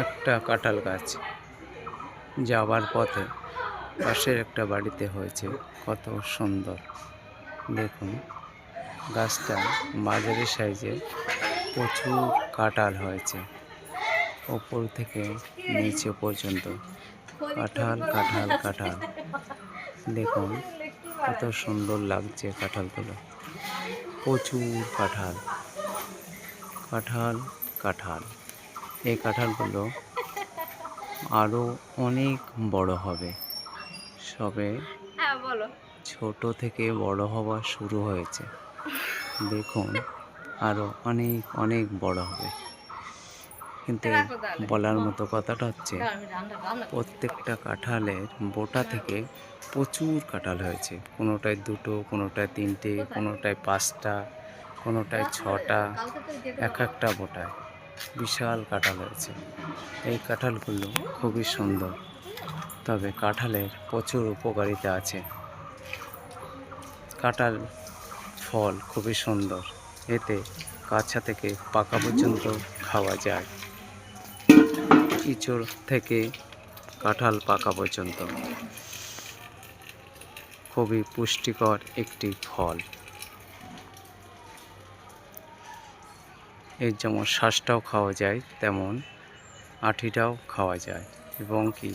একটা কাঁঠাল গাছ যাওয়ার পথে পাশের একটা বাড়িতে হয়েছে, কত সুন্দর। দেখুন গাছটা মাঝারি সাইজে, প্রচুর কাঁঠাল হয়েছে ওপর থেকে নিচে পর্যন্ত। কাঁঠাল কাঁঠাল কাঁঠাল, দেখুন কত সুন্দর লাগছে কাঁঠালগুলো। প্রচুর কাঁঠাল, কাঁঠাল কাঁঠাল। এই কাঁঠালগুলো আরো অনেক বড় হবে, সবে ছোট থেকে বড় হওয়া শুরু হয়েছে। দেখুন আরো অনেক অনেক বড় হবে। কিন্তু বলার মতো কথাটা হচ্ছে, প্রত্যেকটা কাঁঠালের বোটা থেকে প্রচুর কাঁঠাল হয়েছে। কোনোটায় দুটো, কোনোটায় তিনটে, কোনোটায় পাঁচটা, কোনোটায় ছটা, এক একটা বোটায় বিশাল কাঁঠাল হয়েছে। এই কাঁঠালগুলো খুবই সুন্দর, তবে কাঁঠালের প্রচুর উপকারিতা আছে। কাঁঠাল ফল খুবই সুন্দর, এতে কাঁচা থেকে পাকা পর্যন্ত খাওয়া যায়। ইঁচড় থেকে কাঁঠাল পাকা পর্যন্ত খুবই পুষ্টিকর একটি ফল। এর যেমন শ্বাসটাও খাওয়া যায়, তেমন আঠিটাও খাওয়া যায়, এবং কি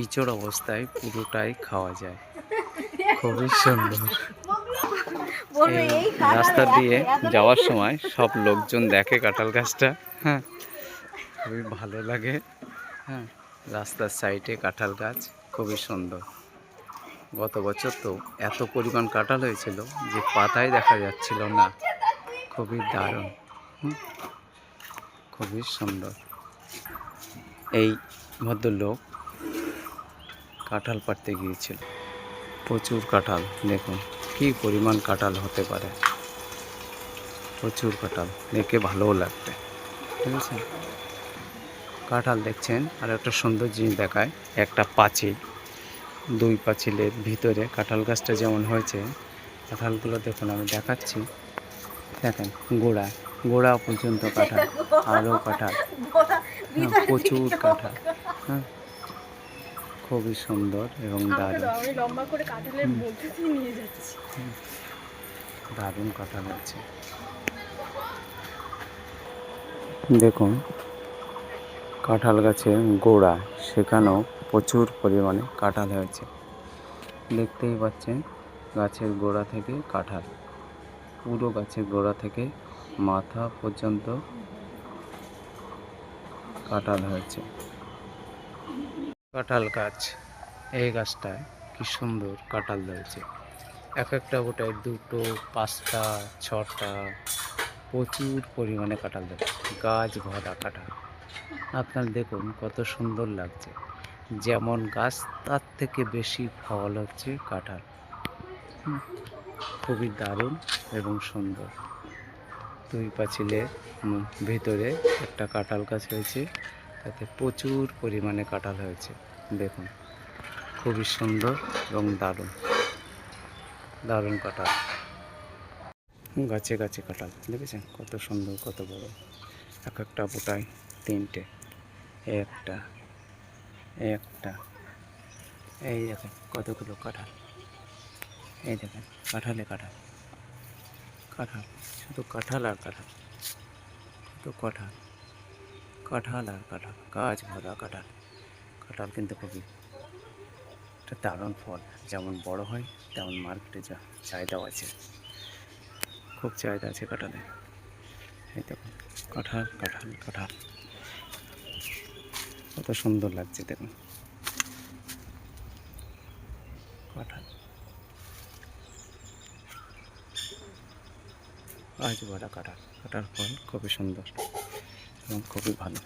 ইঁচড় অবস্থায় পুরোটাই খাওয়া যায়। খুবই সুন্দর। এই রাস্তা দিয়ে যাওয়ার সময় সব লোকজন দেখে কাঁঠাল গাছটা, হ্যাঁ খুবই ভালো লাগে। হ্যাঁ, রাস্তার সাইডে কাঁঠাল গাছ খুবই সুন্দর। গত বছর তো এত পরিমাণ কাঁঠাল হয়েছিল যে পাতায় দেখা যাচ্ছিল না। খুবই দারুণ, খুবই সুন্দর। এই ভদ্রলোক কাঁঠাল পাড়তে গিয়েছিল, প্রচুর কাঁঠাল। দেখুন কি পরিমাণ কাঁঠাল হতে পারে, প্রচুর কাঁঠাল, দেখে ভালোও লাগবে। ঠিক আছে, কাঁঠাল দেখছেন। আর একটা সুন্দর জিনিস দেখায়, একটা পাঁচিল, দুই পাঁচিলের ভিতরে কাঁঠাল গাছটা যেমন হয়েছে, কাঁঠালগুলো দেখুন আমি দেখাচ্ছি। দেখেন গোড়া গোড়া পর্যন্ত কাঁঠাল, আরও কাঁঠাল, হ্যাঁ প্রচুর কাঁঠাল। হ্যাঁ, খুবই সুন্দর এবং দারুণ। দারুণ কাঁঠাল আছে। দেখুন কাঁঠাল গাছের গোড়া, সেখানেও প্রচুর পরিমাণে কাঁঠাল হয়েছে। দেখতেই পাচ্ছেন গাছের গোড়া থেকে কাঁঠাল, পুরো গাছের গোড়া থেকে মাথা পর্যন্ত কাঁঠাল হয়েছে। কাঁঠাল গাছ, এই গাছটায় কি সুন্দর কাঁঠাল ধরেছে। এক একটা গোটায় দুটো, পাঁচটা, ছটা, প্রচুর পরিমাণে কাঁঠাল ধরেছে। গাছ ভরা কাঁঠাল, আপনার দেখুন কত সুন্দর লাগছে। যেমন গাছ তার থেকে বেশি ফল হচ্ছে কাঁঠাল। খুবই দারুণ এবং সুন্দর। দুই পাঁচিলের ভিতরে একটা কাঁঠাল গাছ হয়েছে, তাতে প্রচুর পরিমাণে কাঁঠাল হয়েছে। দেখুন খুবই সুন্দর এবং দারুণ, দারুণ কাঁঠাল। গাছে গাছে কাঁঠাল দেখেছেন কত সুন্দর, কত বড়। এক একটা বোটায় তিনটে, একটা একটা। এই দেখেন কতগুলো কাঁঠাল, এই দেখেন কাঁঠালে কাঁঠাল, কাঁঠাল, শুধু কাঁঠাল আর কাঁঠাল, কত কাঁঠাল, কাঁঠাল আর কাঁঠাল, গাছ ভরা কাঁঠাল। কাঁঠাল কিন্তু খুবই একটা দারুণ ফল, যেমন বড় হয় তেমন মার্কেটে চাহিদাও আছে, খুব চাহিদা আছে কাঁঠালের। এই দেখুন কাঁঠাল কাঁঠাল কাঁঠাল, কত সুন্দর লাগছে দেখুন কাঁঠাল। গাছ ভরা কাঁঠাল, কাঁঠাল ফল খুবই সুন্দর এবং খুবই ভালো।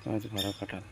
গাছ ভরা কাঁঠাল।